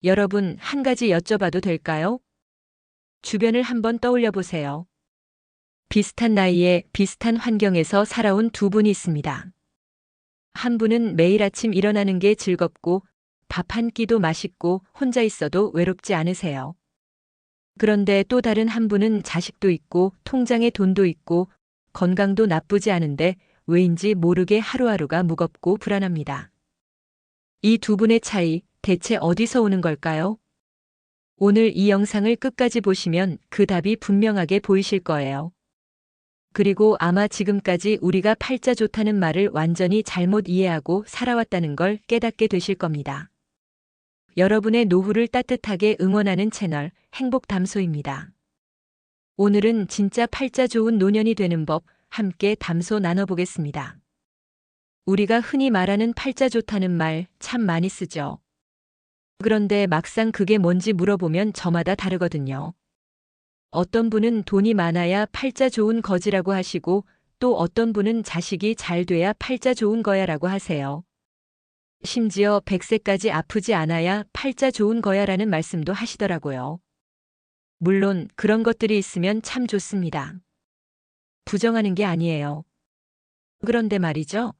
여러분, 한 가지 여쭤봐도 될까요? 주변을 한번 떠올려 보세요. 비슷한 나이에 비슷한 환경에서 살아온 두 분이 있습니다. 한 분은 매일 아침 일어나는 게 즐겁고 밥 한 끼도 맛있고 혼자 있어도 외롭지 않으세요. 그런데 또 다른 한 분은 자식도 있고 통장에 돈도 있고 건강도 나쁘지 않은데 왜인지 모르게 하루하루가 무겁고 불안합니다. 이 두 분의 차이 대체 어디서 오는 걸까요? 오늘 이 영상을 끝까지 보시면 그 답이 분명하게 보이실 거예요. 그리고 아마 지금까지 우리가 팔자 좋다는 말을 완전히 잘못 이해하고 살아왔다는 걸 깨닫게 되실 겁니다. 여러분의 노후를 따뜻하게 응원하는 채널 행복담소입니다. 오늘은 진짜 팔자 좋은 노년이 되는 법 함께 담소 나눠보겠습니다. 우리가 흔히 말하는 팔자 좋다는 말 참 많이 쓰죠. 그런데 막상 그게 뭔지 물어보면 저마다 다르거든요. 어떤 분은 돈이 많아야 팔자 좋은 거지라고 하시고 또 어떤 분은 자식이 잘 돼야 팔자 좋은 거야라고 하세요. 심지어 100세까지 아프지 않아야 팔자 좋은 거야라는 말씀도 하시더라고요. 물론 그런 것들이 있으면 참 좋습니다. 부정하는 게 아니에요. 그런데 말이죠.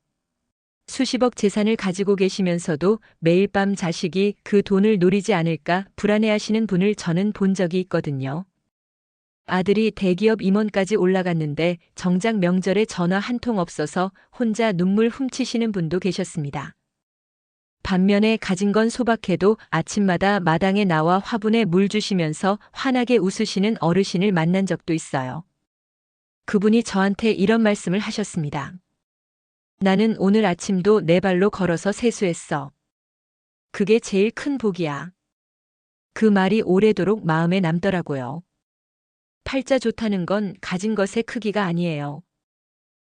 수십억 재산을 가지고 계시면서도 매일 밤 자식이 그 돈을 노리지 않을까 불안해하시는 분을 저는 본 적이 있거든요. 아들이 대기업 임원까지 올라갔는데 정작 명절에 전화 한 통 없어서 혼자 눈물 훔치시는 분도 계셨습니다. 반면에 가진 건 소박해도 아침마다 마당에 나와 화분에 물 주시면서 환하게 웃으시는 어르신을 만난 적도 있어요. 그분이 저한테 이런 말씀을 하셨습니다. 나는 오늘 아침도 내 발로 걸어서 세수했어. 그게 제일 큰 복이야. 그 말이 오래도록 마음에 남더라고요. 팔자 좋다는 건 가진 것의 크기가 아니에요.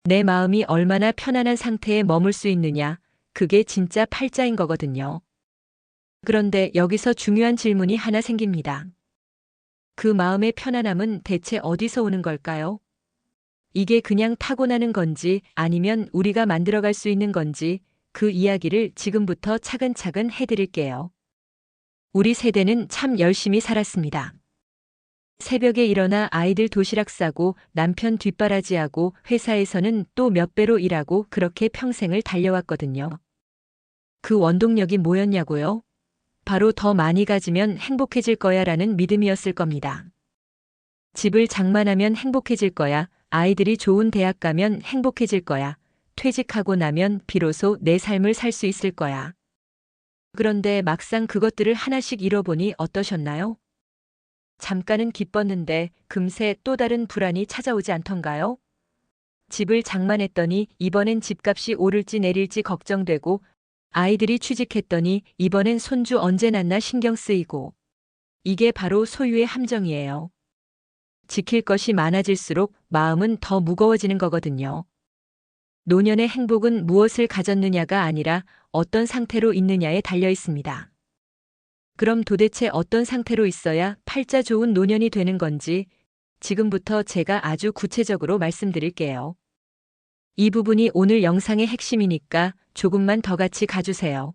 내 마음이 얼마나 편안한 상태에 머물 수 있느냐, 그게 진짜 팔자인 거거든요. 그런데 여기서 중요한 질문이 하나 생깁니다. 그 마음의 편안함은 대체 어디서 오는 걸까요? 이게 그냥 타고나는 건지 아니면 우리가 만들어갈 수 있는 건지 그 이야기를 지금부터 차근차근 해드릴게요. 우리 세대는 참 열심히 살았습니다. 새벽에 일어나 아이들 도시락 싸고 남편 뒷바라지하고 회사에서는 또 몇 배로 일하고 그렇게 평생을 달려왔거든요. 그 원동력이 뭐였냐고요? 바로 더 많이 가지면 행복해질 거야 라는 믿음이었을 겁니다. 집을 장만하면 행복해질 거야. 아이들이 좋은 대학 가면 행복해질 거야. 퇴직하고 나면 비로소 내 삶을 살 수 있을 거야. 그런데 막상 그것들을 하나씩 잃어보니 어떠셨나요? 잠깐은 기뻤는데 금세 또 다른 불안이 찾아오지 않던가요? 집을 장만했더니 이번엔 집값이 오를지 내릴지 걱정되고 아이들이 취직했더니 이번엔 손주 언제 낳나 신경 쓰이고 이게 바로 소유의 함정이에요. 지킬 것이 많아질수록 마음은 더 무거워지는 거거든요. 노년의 행복은 무엇을 가졌느냐가 아니라 어떤 상태로 있느냐에 달려 있습니다. 그럼 도대체 어떤 상태로 있어야 팔자 좋은 노년이 되는 건지 지금부터 제가 아주 구체적으로 말씀드릴게요. 이 부분이 오늘 영상의 핵심이니까 조금만 더 같이 가주세요.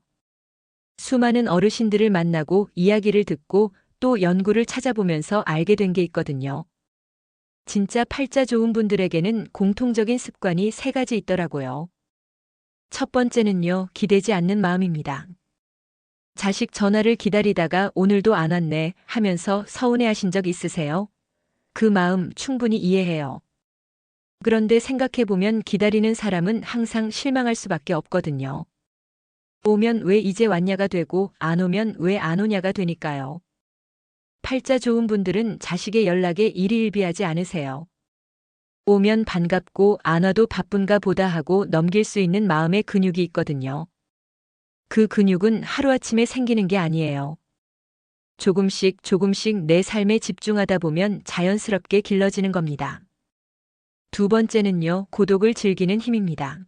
수많은 어르신들을 만나고 이야기를 듣고 또 연구를 찾아보면서 알게 된 게 있거든요. 진짜 팔자 좋은 분들에게는 공통적인 습관이 세 가지 있더라고요. 첫 번째는요, 기대지 않는 마음입니다. 자식 전화를 기다리다가 오늘도 안 왔네 하면서 서운해 하신 적 있으세요? 그 마음 충분히 이해해요. 그런데 생각해보면 기다리는 사람은 항상 실망할 수밖에 없거든요. 오면 왜 이제 왔냐가 되고 안 오면 왜 안 오냐가 되니까요. 팔자 좋은 분들은 자식의 연락에 일희일비하지 않으세요. 오면 반갑고 안 와도 바쁜가 보다 하고 넘길 수 있는 마음의 근육이 있거든요. 그 근육은 하루아침에 생기는 게 아니에요. 조금씩 조금씩 내 삶에 집중하다 보면 자연스럽게 길러지는 겁니다. 두 번째는요, 고독을 즐기는 힘입니다.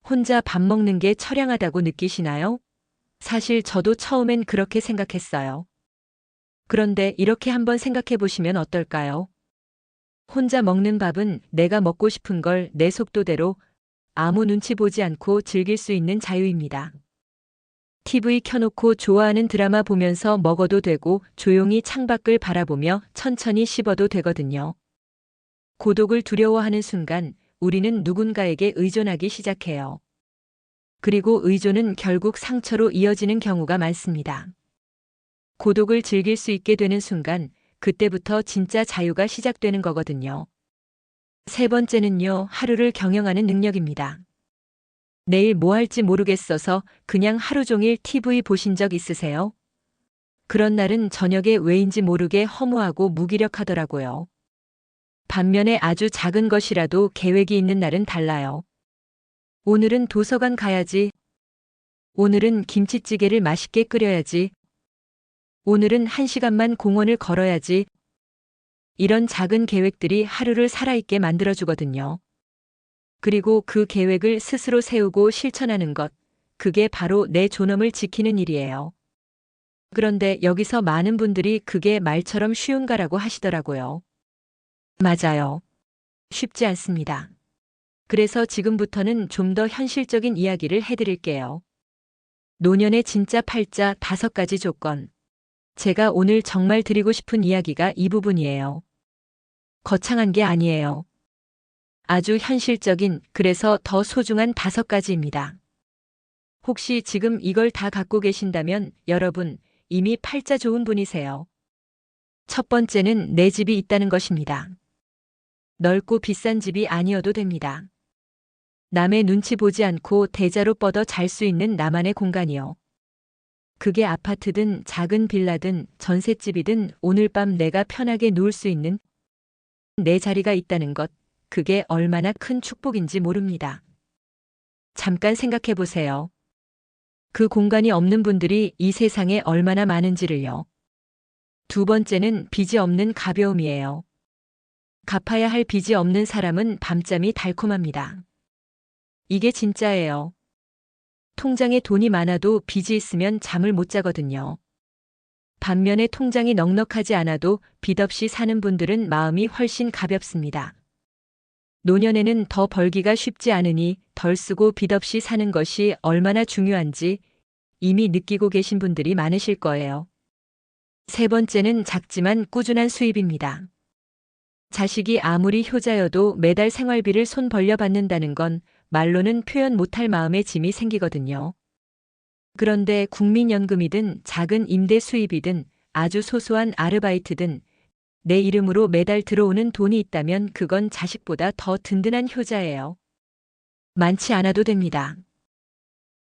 혼자 밥 먹는 게 처량하다고 느끼시나요? 사실 저도 처음엔 그렇게 생각했어요. 그런데 이렇게 한번 생각해 보시면 어떨까요? 혼자 먹는 밥은 내가 먹고 싶은 걸 내 속도대로 아무 눈치 보지 않고 즐길 수 있는 자유입니다. TV 켜놓고 좋아하는 드라마 보면서 먹어도 되고 조용히 창밖을 바라보며 천천히 씹어도 되거든요. 고독을 두려워하는 순간 우리는 누군가에게 의존하기 시작해요. 그리고 의존은 결국 상처로 이어지는 경우가 많습니다. 고독을 즐길 수 있게 되는 순간 그때부터 진짜 자유가 시작되는 거거든요. 세 번째는요, 하루를 경영하는 능력입니다. 내일 뭐 할지 모르겠어서 그냥 하루 종일 TV 보신 적 있으세요? 그런 날은 저녁에 왜인지 모르게 허무하고 무기력하더라고요. 반면에 아주 작은 것이라도 계획이 있는 날은 달라요. 오늘은 도서관 가야지. 오늘은 김치찌개를 맛있게 끓여야지. 오늘은 1시간만 공원을 걸어야지. 이런 작은 계획들이 하루를 살아있게 만들어주거든요. 그리고 그 계획을 스스로 세우고 실천하는 것, 그게 바로 내 존엄을 지키는 일이에요. 그런데 여기서 많은 분들이 그게 말처럼 쉬운가라고 하시더라고요. 맞아요. 쉽지 않습니다. 그래서 지금부터는 좀 더 현실적인 이야기를 해드릴게요. 노년의 진짜 팔자 5가지 조건. 제가 오늘 정말 드리고 싶은 이야기가 이 부분이에요. 거창한 게 아니에요. 아주 현실적인, 그래서 더 소중한 5가지입니다. 혹시 지금 이걸 다 갖고 계신다면 여러분 이미 팔자 좋은 분이세요. 첫 번째는 내 집이 있다는 것입니다. 넓고 비싼 집이 아니어도 됩니다. 남의 눈치 보지 않고 대자로 뻗어 잘 수 있는 나만의 공간이요. 그게 아파트든 작은 빌라든 전셋집이든 오늘 밤 내가 편하게 누울 수 있는 내 자리가 있다는 것, 그게 얼마나 큰 축복인지 모릅니다. 잠깐 생각해 보세요. 그 공간이 없는 분들이 이 세상에 얼마나 많은지를요. 두 번째는 빚이 없는 가벼움이에요. 갚아야 할 빚이 없는 사람은 밤잠이 달콤합니다. 이게 진짜예요. 통장에 돈이 많아도 빚이 있으면 잠을 못 자거든요. 반면에 통장이 넉넉하지 않아도 빚 없이 사는 분들은 마음이 훨씬 가볍습니다. 노년에는 더 벌기가 쉽지 않으니 덜 쓰고 빚 없이 사는 것이 얼마나 중요한지 이미 느끼고 계신 분들이 많으실 거예요. 세 번째는 작지만 꾸준한 수입입니다. 자식이 아무리 효자여도 매달 생활비를 손 벌려 받는다는 건 말로는 표현 못할 마음의 짐이 생기거든요. 그런데 국민연금이든 작은 임대 수입이든 아주 소소한 아르바이트든 내 이름으로 매달 들어오는 돈이 있다면 그건 자식보다 더 든든한 효자예요. 많지 않아도 됩니다.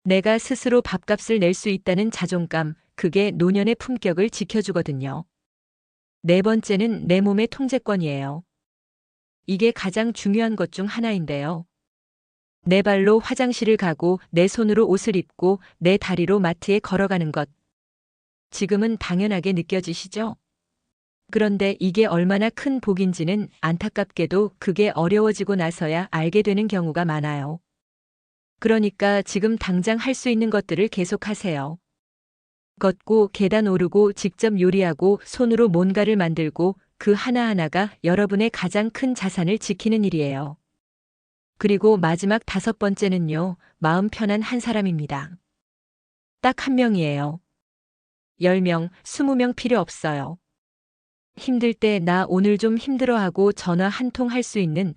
내가 스스로 밥값을 낼 수 있다는 자존감, 그게 노년의 품격을 지켜주거든요. 네 번째는 내 몸의 통제권이에요. 이게 가장 중요한 것 중 하나인데요. 내 발로 화장실을 가고 내 손으로 옷을 입고 내 다리로 마트에 걸어가는 것. 지금은 당연하게 느껴지시죠? 그런데 이게 얼마나 큰 복인지는 안타깝게도 그게 어려워지고 나서야 알게 되는 경우가 많아요. 그러니까 지금 당장 할 수 있는 것들을 계속하세요. 걷고 계단 오르고 직접 요리하고 손으로 뭔가를 만들고 그 하나하나가 여러분의 가장 큰 자산을 지키는 일이에요. 그리고 마지막 5번째는요, 마음 편한 한 사람입니다. 딱 한 명이에요. 10명, 20명 필요 없어요. 힘들 때 나 오늘 좀 힘들어하고 전화 한 통 할 수 있는,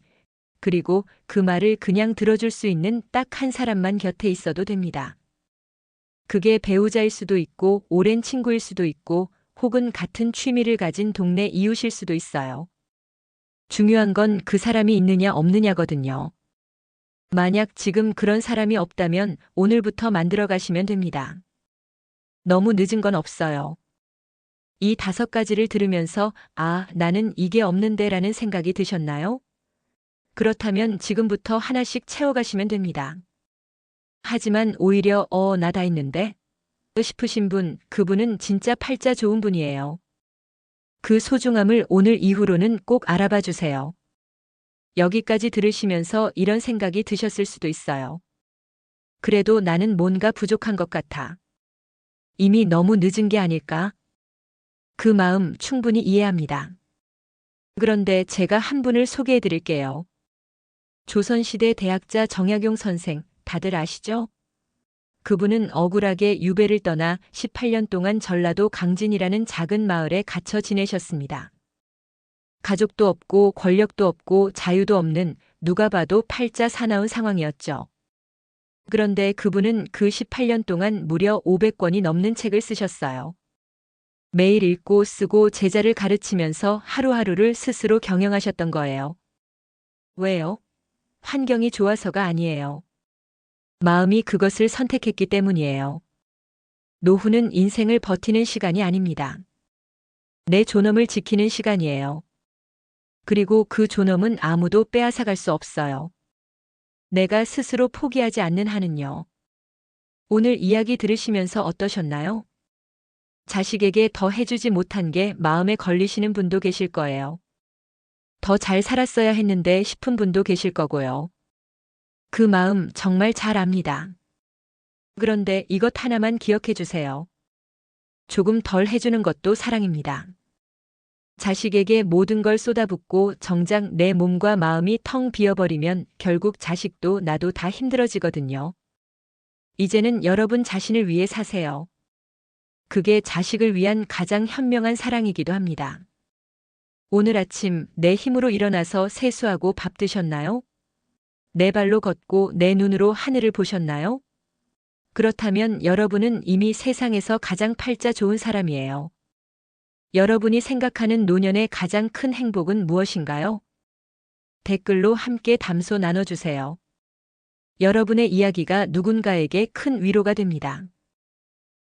그리고 그 말을 그냥 들어줄 수 있는 딱 한 사람만 곁에 있어도 됩니다. 그게 배우자일 수도 있고 오랜 친구일 수도 있고 혹은 같은 취미를 가진 동네 이웃일 수도 있어요. 중요한 건 그 사람이 있느냐 없느냐거든요. 만약 지금 그런 사람이 없다면 오늘부터 만들어 가시면 됩니다. 너무 늦은 건 없어요. 이 5가지를 들으면서 아, 나는 이게 없는데 라는 생각이 드셨나요? 그렇다면 지금부터 하나씩 채워가시면 됩니다. 하지만 오히려 나 다 있는데? 싶으신 분, 그분은 진짜 팔자 좋은 분이에요. 그 소중함을 오늘 이후로는 꼭 알아봐 주세요. 여기까지 들으시면서 이런 생각이 드셨을 수도 있어요. 그래도 나는 뭔가 부족한 것 같아. 이미 너무 늦은 게 아닐까? 그 마음 충분히 이해합니다. 그런데 제가 한 분을 소개해 드릴게요. 조선시대 대학자 정약용 선생, 다들 아시죠? 그분은 억울하게 유배를 떠나 18년 동안 전라도 강진이라는 작은 마을에 갇혀 지내셨습니다. 가족도 없고 권력도 없고 자유도 없는 누가 봐도 팔자 사나운 상황이었죠. 그런데 그분은 그 18년 동안 무려 500권이 넘는 책을 쓰셨어요. 매일 읽고 쓰고 제자를 가르치면서 하루하루를 스스로 경영하셨던 거예요. 왜요? 환경이 좋아서가 아니에요. 마음이 그것을 선택했기 때문이에요. 노후는 인생을 버티는 시간이 아닙니다. 내 존엄을 지키는 시간이에요. 그리고 그 존엄은 아무도 빼앗아갈 수 없어요. 내가 스스로 포기하지 않는 한은요. 오늘 이야기 들으시면서 어떠셨나요? 자식에게 더 해주지 못한 게 마음에 걸리시는 분도 계실 거예요. 더 잘 살았어야 했는데 싶은 분도 계실 거고요. 그 마음 정말 잘 압니다. 그런데 이것 하나만 기억해 주세요. 조금 덜 해주는 것도 사랑입니다. 자식에게 모든 걸 쏟아붓고 정작 내 몸과 마음이 텅 비어버리면 결국 자식도 나도 다 힘들어지거든요. 이제는 여러분 자신을 위해 사세요. 그게 자식을 위한 가장 현명한 사랑이기도 합니다. 오늘 아침 내 힘으로 일어나서 세수하고 밥 드셨나요? 내 발로 걷고 내 눈으로 하늘을 보셨나요? 그렇다면 여러분은 이미 세상에서 가장 팔자 좋은 사람이에요. 여러분이 생각하는 노년의 가장 큰 행복은 무엇인가요? 댓글로 함께 담소 나눠주세요. 여러분의 이야기가 누군가에게 큰 위로가 됩니다.